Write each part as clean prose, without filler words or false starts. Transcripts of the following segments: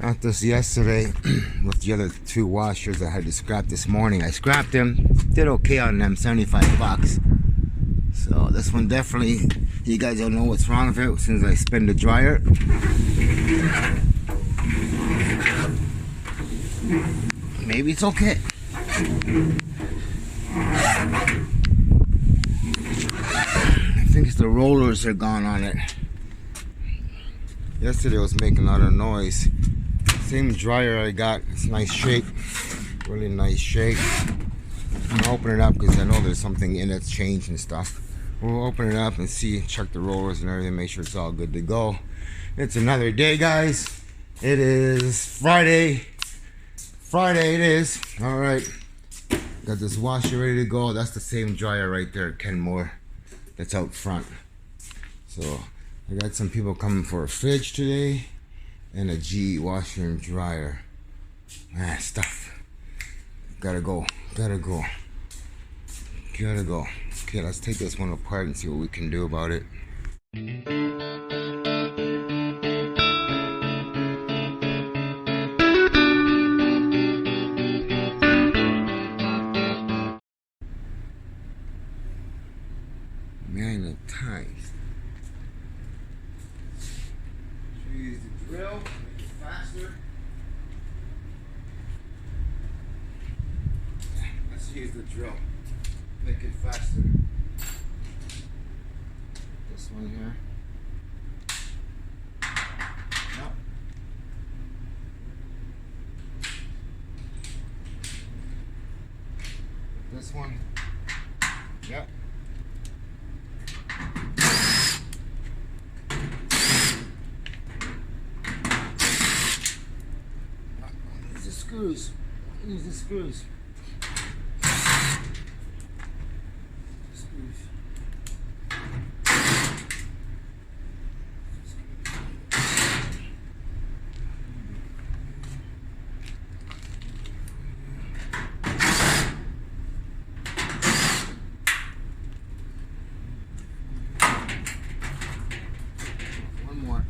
Got this yesterday with the other two washers I had to scrap this morning. I scrapped them, did okay on them, 75 bucks. So this one definitely, you guys don't know what's wrong with it as soon as I spin the dryer. Maybe it's okay. I think it's the rollers are gone on it. Yesterday it was making a lot of noise. Same dryer I got. It's nice shape, really nice shape. I'm gonna open it up because I know there's something in it's changed and stuff. We'll open it up and see, check the rollers and everything, make sure it's all good to go. It's another day, guys. It is Friday. Friday it is. All right. Got this washer ready to go. That's the same dryer right there, Kenmore. That's out front. So I got some people coming for a fridge today and a GE washer and dryer. Stuff. Gotta go. Okay, let's take this one apart and see what we can do about it. Magnetized. Should we use the drill? Make it faster. Let's use the drill. Make it faster. This one here. Yep. This one. Yep. Use the screws. One more.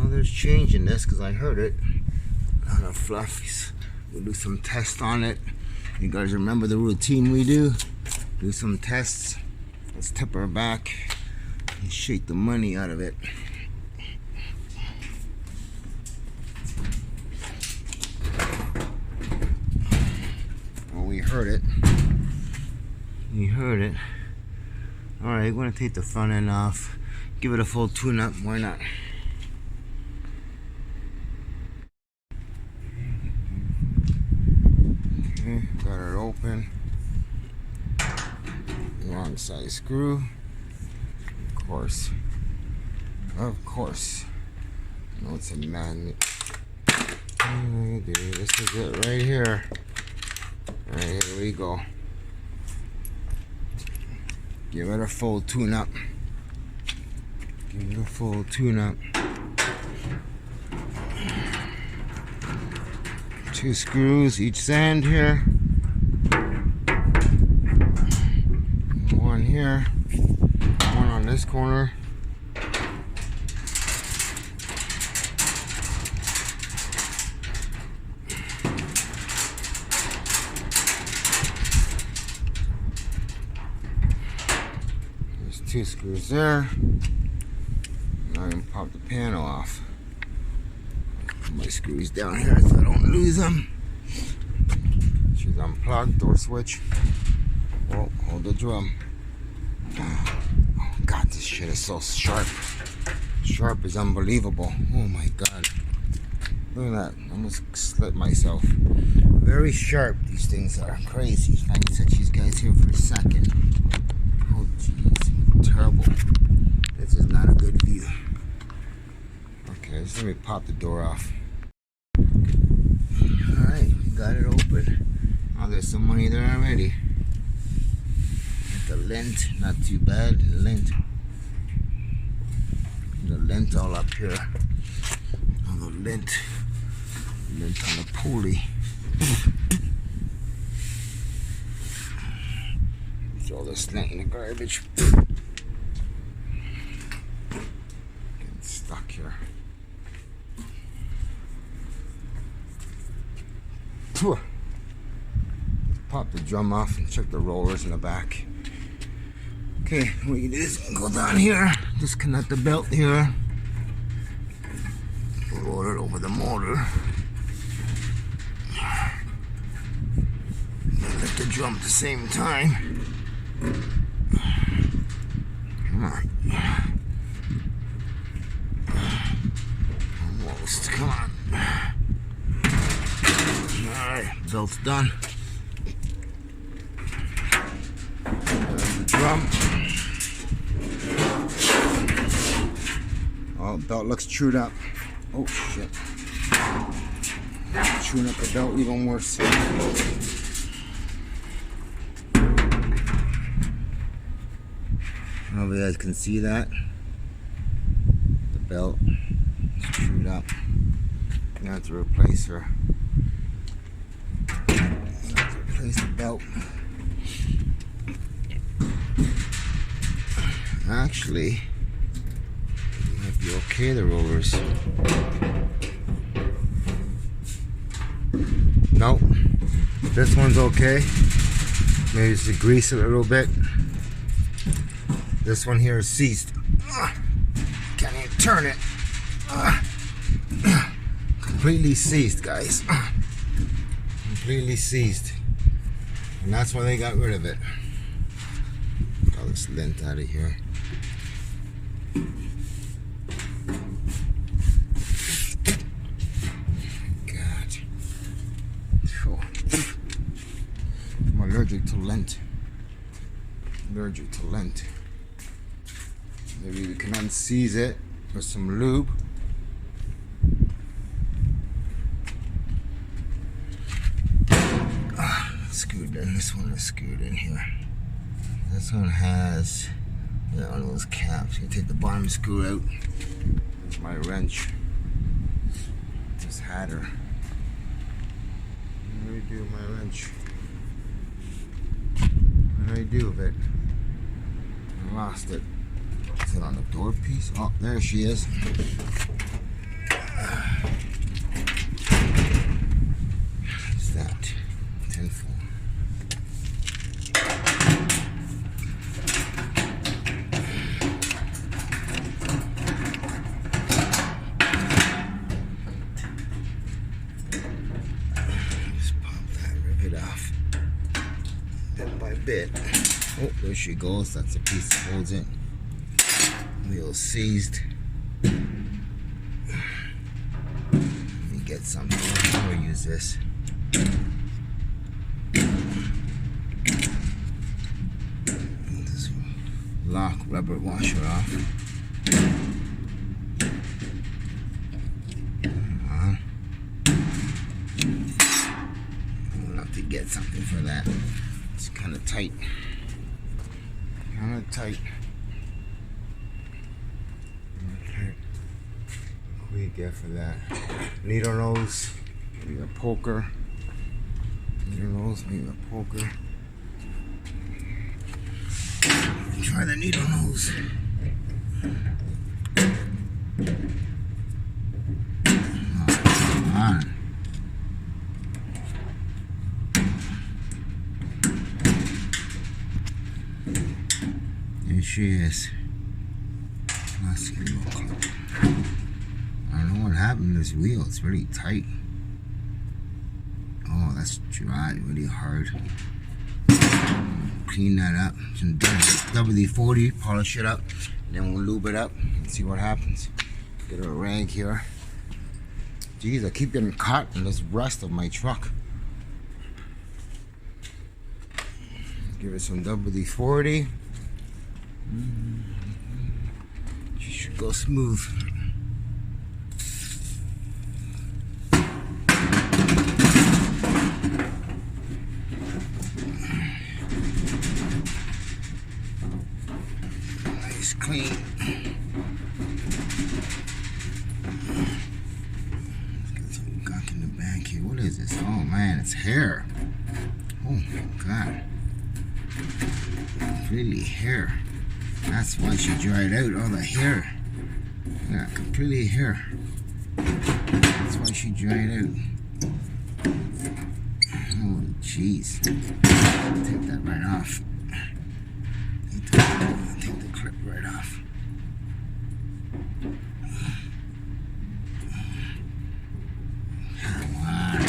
There's change in this because I heard it. A lot of fluffies. We'll do some tests on it. You guys remember the routine we do? Do some tests. Let's tip her back and shake the money out of it. Well, we heard it. Alright, we're gonna take the front end off. Give it a full tune-up. Why not? Got it open. Wrong size screw. Of course. No, it's a magnet. This is it right here. Alright, here we go. Give it a full tune-up. Two screws each end here. One here. One on this corner. There's two screws there. Now I can pop the panel off. Put my screws down here so I don't lose them. She's unplugged, door switch. Whoa, hold the drum. Oh God, this shit is so sharp. Sharp is unbelievable. Oh my God. Look at that. I almost slit myself. Very sharp, these things are. Crazy. I can set these guys here for a second. Oh jeez. Terrible. This is not a good view. Okay, just let me pop the door off. Alright, we got it open. Oh, there's some money there already. Hit the lint, not too bad. Lint. The lint all up here. All the lint on the pulley. Throw this lint in the garbage. Getting stuck here. Pop the drum off and check the rollers in the back. Okay, what you do is go down here, disconnect the belt here, roll it over the motor, and lift the drum at the same time. Come on. Almost, come on. Alright, belt's done. There's the drum. Oh, belt looks chewed up. Oh shit. Chewing up the belt even worse. I don't know if you guys can see that. The belt is chewed up. You have to replace her. Replace the belt. Actually, it might be okay, the rollers. Nope. This one's okay. Maybe just to grease it a little bit. This one here is seized. Can't even turn it. Completely seized, guys. Completely seized. And that's why they got rid of it. Get all this lint out of here. God. I'm allergic to lint. Allergic to lint. Maybe we can unseize it with some lube. Screwed in. This one is screwed in here. This one has one of those caps. You take the bottom screw out. There's my wrench. Just had her. What do I do with my wrench? What did I do with it? I lost it. Is it on the door piece? Oh, there she is. What's that? 10-4. Bit. Oh, there she goes. That's the piece that holds it. Wheel seized. Let me get something. I'm gonna use this. This lock rubber washer off. I'll have to get something for that. It's kind of tight. Kind of tight. Okay. What do you get for that? Needle nose. Maybe a poker. Needle nose. Maybe a poker. Try the needle nose. Oh, come on. There she is. Let's get a look. I don't know what happened to this wheel. It's really tight. Oh, that's dry, really hard. Clean that up. Some WD-40, polish it up, and then we'll lube it up and see what happens. Get a rag here. Jeez, I keep getting caught in this rust of my truck. Give it some WD-40. She should go smooth. clean. Let's get some gunk in the back here. What is this? Oh man, it's hair. Oh my god. Completely hair. That's why she dried out all the hair. Yeah, completely hair. That's why she dried out. Oh jeez. Take that right off. Take the clip right off. Come on.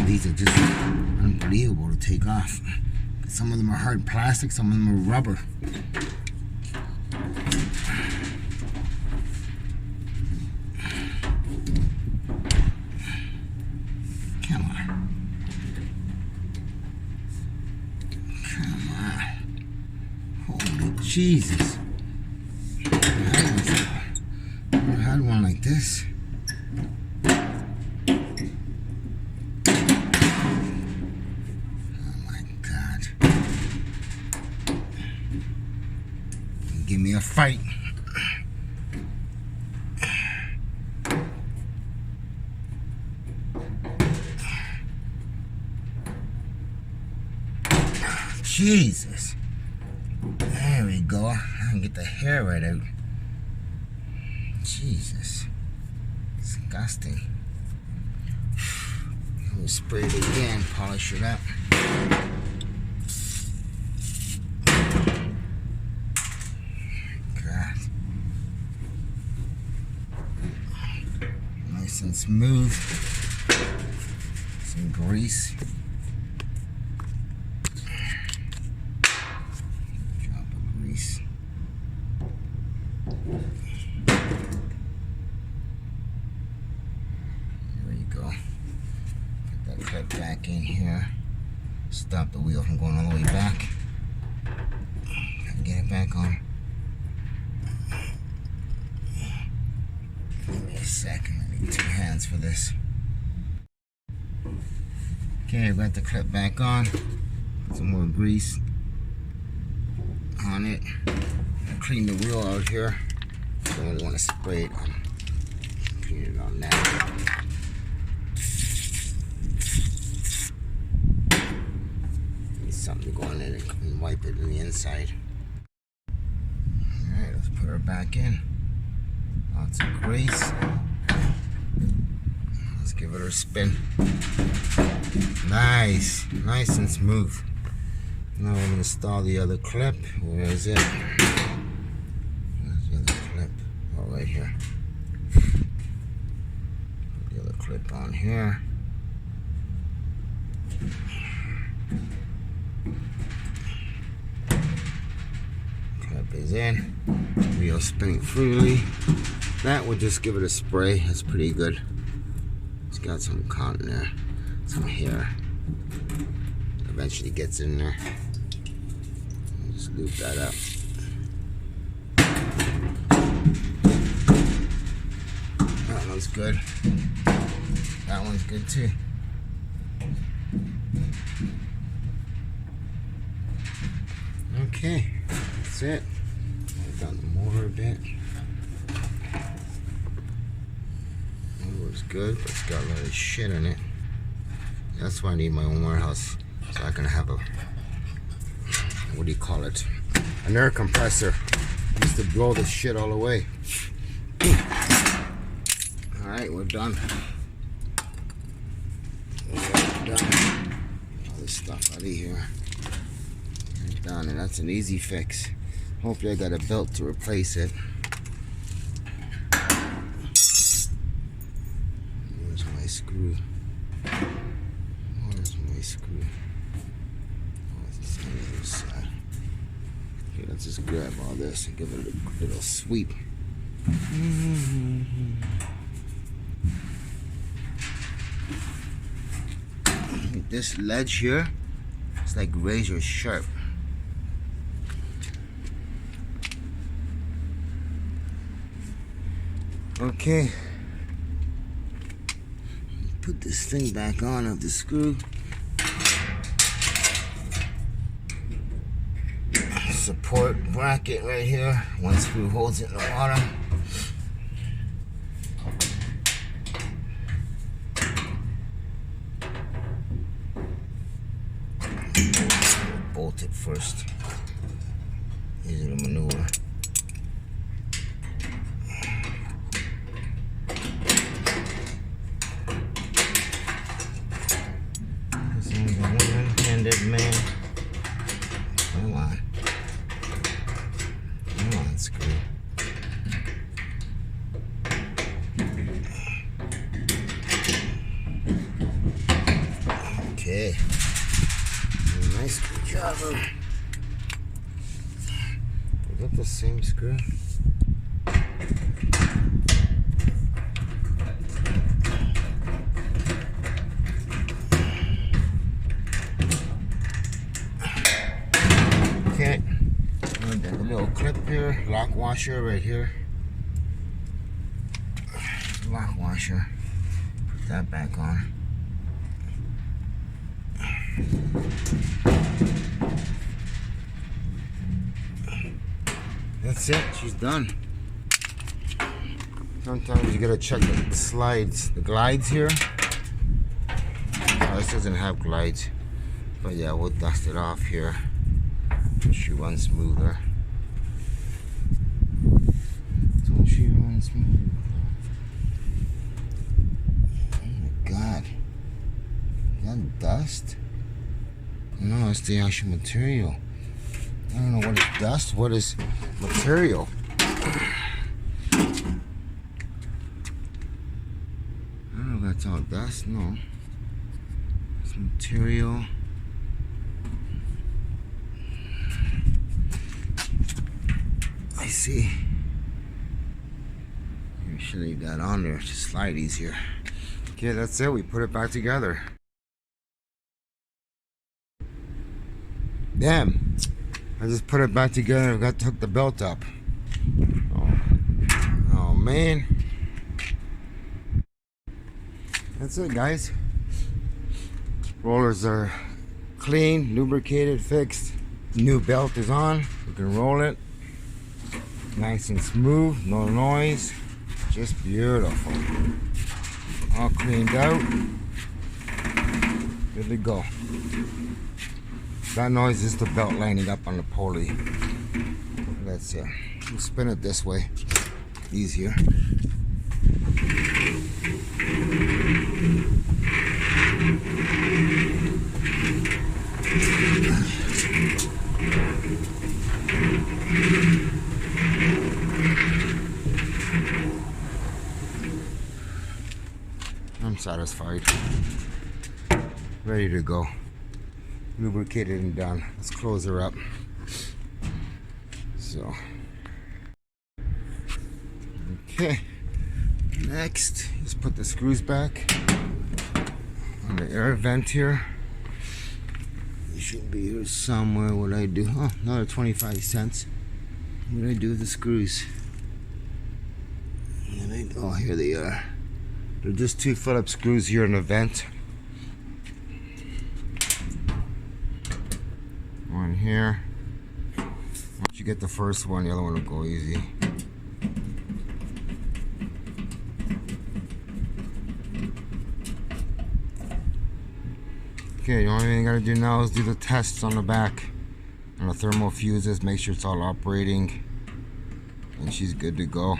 These are just unbelievable to take off. Some of them are hard plastic, some of them are rubber. Come on. Come on. Holy Jesus. Never had one like this. Give me a fight. Jesus. There we go. I can get the hair right out. Jesus. Disgusting. We'll spray it again, polish it up. Nice and smooth. Some grease. Drop of grease. There you go. Put that clip back in here. Stop the wheel from going all the way back. Get it back on. Give me a second. I need 2 hands for this. Okay, I've got the clip back on. Some more grease on it. I'll clean the wheel out here. Don't really want to spray it on. Clean it on that. Need something to go in it and wipe it on the inside. Alright, let's put her back in. Lots of grease. Let's give it a spin. Nice. Nice and smooth. Now I'm going to install the other clip. Where is it? Where's the other clip? Oh, right here. Put the other clip on here. Clip is in. Wheel spinning freely. That would just give it a spray. That's pretty good. It's got some cotton there, some hair. Eventually gets in there. Just loop that up. That one's good. That one's good too. Okay, that's it. I've done the motor a bit. Motor's good, but it's got a lot of shit in it. That's why I need my own warehouse, so I can have a, what do you call it? An air compressor. I used to blow this shit all away. Alright, we're done. We're done. All this stuff out of here. We're done, and that's an easy fix. Hopefully I got a belt to replace it. Where's my screw? Where's my screw? Oh, it's on the other side. Okay, let's just grab all this and give it a little sweep. This ledge here, it's like razor sharp. Okay, Put this thing back on of the screw. Support bracket right here. One screw holds it in the bottom. Bolt it first. Easy to maneuver. This one's a one-handed man. Come on. Come on, screw. Okay. Nice screwdriver. Is that the same screw? Okay. And then a little clip here, lock washer right here. Lock washer. Put that back on. That's it, she's done. Sometimes you gotta check the slides, the glides here. Oh, this doesn't have glides. But yeah, we'll dust it off here. She runs smoother. So she runs smoother. Oh my god. Is that dust? No, it's the actual material. I don't know what is dust, what is material. I don't know if that's all dust, no. It's material. I see. We should leave that on there to slide easier. Okay, that's it. We put it back together. Damn. I just put it back together and got to hook the belt up. Oh man. That's it, guys. Rollers are clean, lubricated, fixed. New belt is on. You can roll it. Nice and smooth, no noise. Just beautiful. All cleaned out. Good to go. That noise is the belt lining up on the pulley. That's it. We'll spin it this way. Easier. I'm satisfied. Ready to go. Lubricated and done. Let's close her up. So, okay. Next, let's put the screws back on the air vent here. It should be here somewhere. What I do? Oh, another 25 cents. What do I do with the screws? Oh, here they are. They're just 2 Phillips screws here in the vent. One here. Once you get the first one, the other one will go easy. Okay, the only thing you gotta do now is do the tests on the back on the thermal fuses, make sure it's all operating, and she's good to go.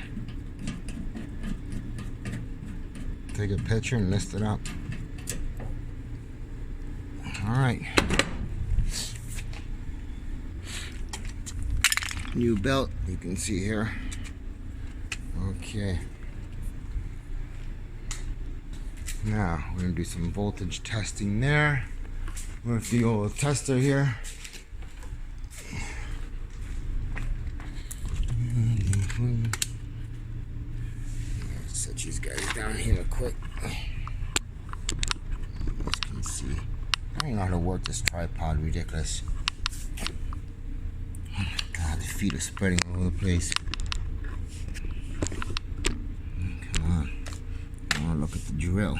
Take a picture and list it up. Alright. New belt, you can see here. Okay. Now, we're going to do some voltage testing there with the old tester here. Set these guys down here quick. As you can see, I don't know how to work this tripod, ridiculous. God, the feet are spreading all over the place. Come on. I want to look at the drill.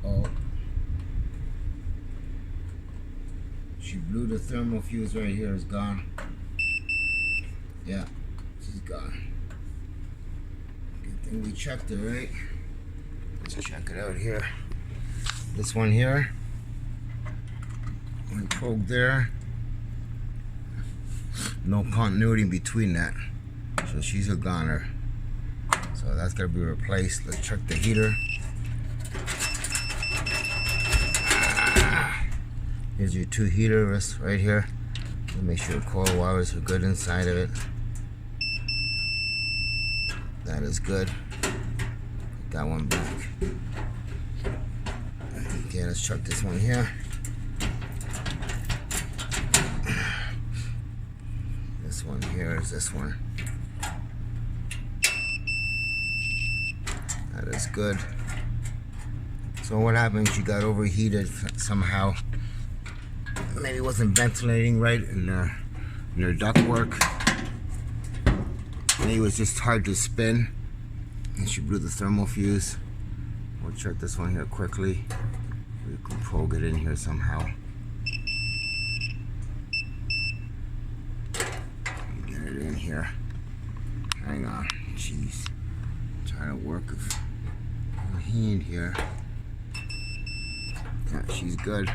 Uh-oh. She blew the thermal fuse right here. It's gone. Yeah, she's gone. Good thing we checked it, right? Let's check it out here. This one here. One probe there. No continuity between that. So she's a goner. So that's gotta be replaced. Let's check the heater. Here's your two heaters right here. Make sure the coil wires are good inside of it. That is good. Put that one back. Okay, let's check this one here. This one here is this one. That is good. So what happened? She got overheated somehow. Maybe it wasn't ventilating right in her ductwork. Maybe it was just hard to spin, and she blew the thermal fuse. We'll check this one here quickly. We can probe it in here somehow. Get it in here. Hang on, jeez. Trying to work with my hand here. Yeah, she's good.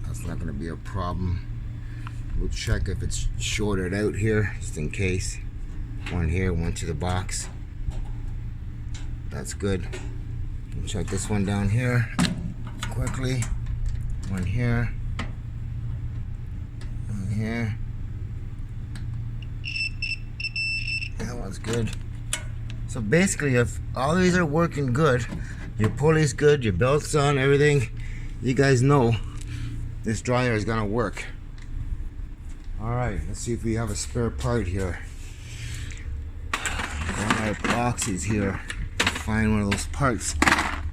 That's not going to be a problem. We'll check if it's shorted out here, just in case. One here, one to the box. That's good. We'll check this one down here quickly. One here. One here. That one's good. So basically, if all these are working good, your pulley's good, your belt's on, everything, you guys know this dryer is gonna work. Alright, let's see if we have a spare part here. One of my boxes here. Find one of those parts. I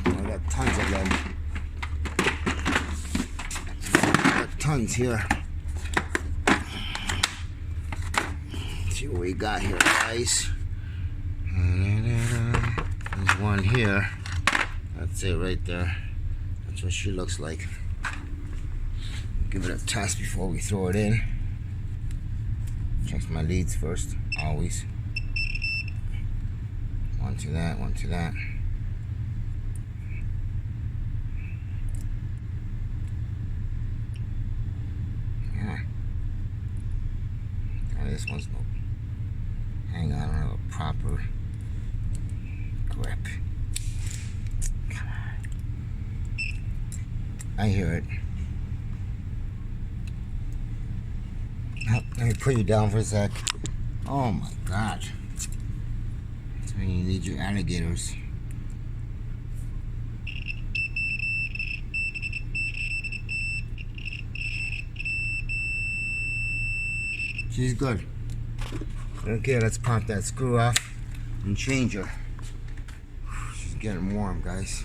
got tons of them. I got tons here. Let's see what we got here, guys. There's one here. That's it right there. That's what she looks like. Give it a test before we throw it in. Check my leads first, always. One to that, one to that. Yeah. Oh, this one's no. Hang on, I don't have a proper grip. Come on. I hear it. Let me put you down for a sec. Oh my God. That's when you need your alligators. She's good. Okay, let's pop that screw off and change her. She's getting warm, guys.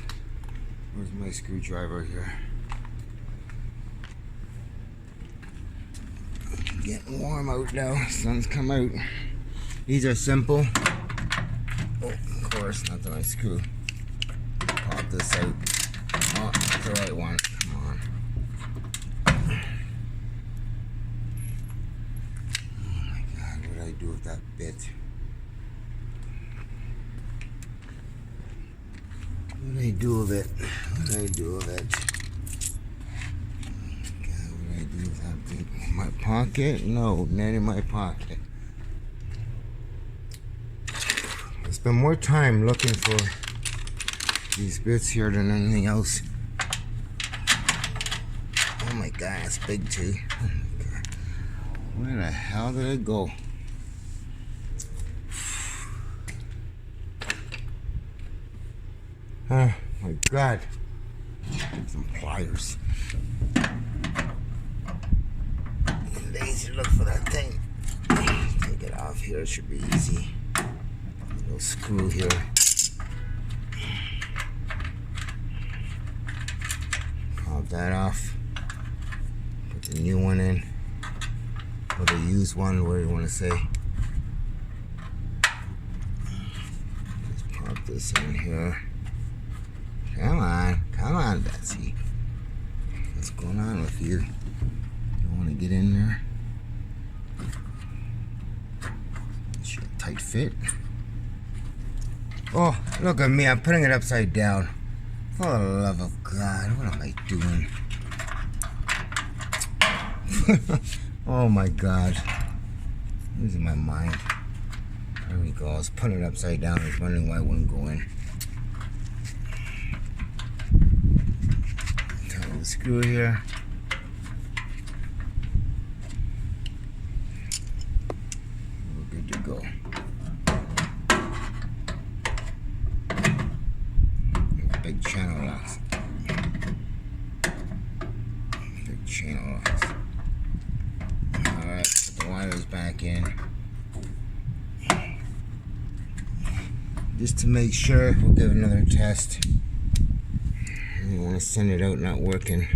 Where's my screwdriver here? Getting warm out now. Sun's come out. These are simple. Oh, of course, not the right screw. Pop this out. Oh, that's the right one. Come on. Oh my God, what did I do with that bit? What did I do with it? What did I do with it? In my pocket? No, not in my pocket. I spend more time looking for these bits here than anything else. Oh my God, that's big too. Oh my God. Where the hell did it go? Oh my God. Some pliers. Lazy look for that thing. Take it off here, it should be easy. Little screw here. Pop that off. Put the new one in. Or the used one, whatever you want to say. Just pop this in here. Come on, Betsy. What's going on with you? You want to get in there? Is she a tight fit? Oh, look at me. I'm putting it upside down. For the love of God, what am I doing? Oh my God. I'm losing my mind. There we go. I was putting it upside down. I was wondering why it wouldn't go in. Tighten the screw here. We're good to go. Big channel locks. Big channel locks. Alright, put the wires back in. Just to make sure, we'll give another test. I don't want to send it out not working.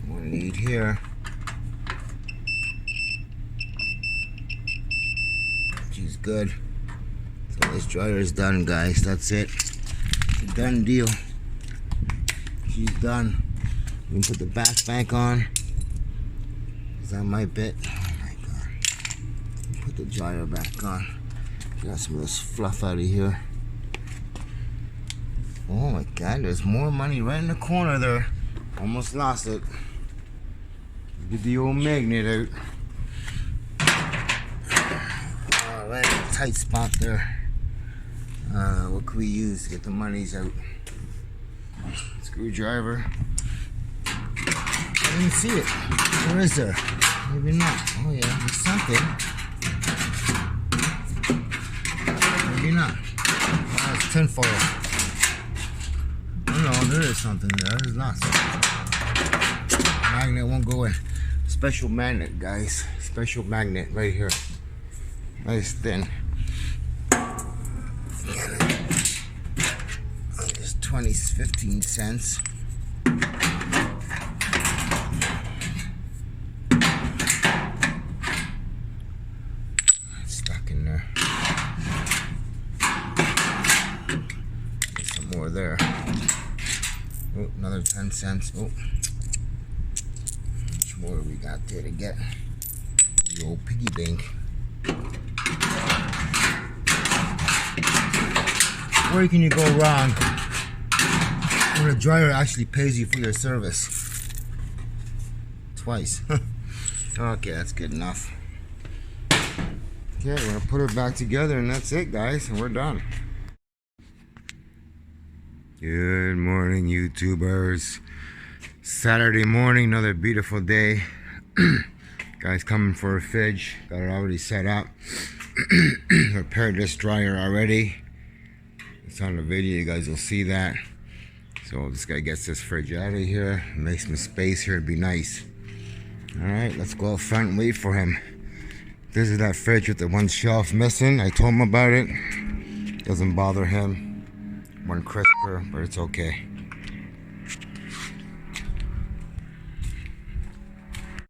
One lead here. She's good. So this dryer is done, guys. That's it. It's a done deal. She's done. We can put the back on. Is that my bit? Oh my God. Put the dryer back on. Got some of this fluff out of here. Oh my God, there's more money right in the corner there. Almost lost it. Get the old magnet out. Alright, tight spot there. What can we use to get the monies out? Screwdriver. I didn't see it. Where is there? Maybe not. Oh yeah, there's something. Maybe not. Oh, it's tinfoil. Oh no, there is something there. There's not something. Magnet won't go in. Special magnet, guys. Special magnet right here. Nice thin. It's 15 cents. Stuck in there. Get some more there. Oh, another 10 cents. Oh. How much more we got there to get? The old piggy bank. Where can you go wrong when a dryer actually pays you for your service? Twice. Okay, that's good enough. Okay, we're gonna put it back together and that's it, guys, and we're done. Good morning, YouTubers. Saturday morning, another beautiful day. Guys coming for a fridge. Got it already set up. Repaired this dryer already. It's on the video, you guys will see that. So this guy gets this fridge out of here, make some space here, it'd be nice. Alright, let's go out front and wait for him. This is that fridge with the one shelf missing. I told him about it. Doesn't bother him. One crisper, but it's okay.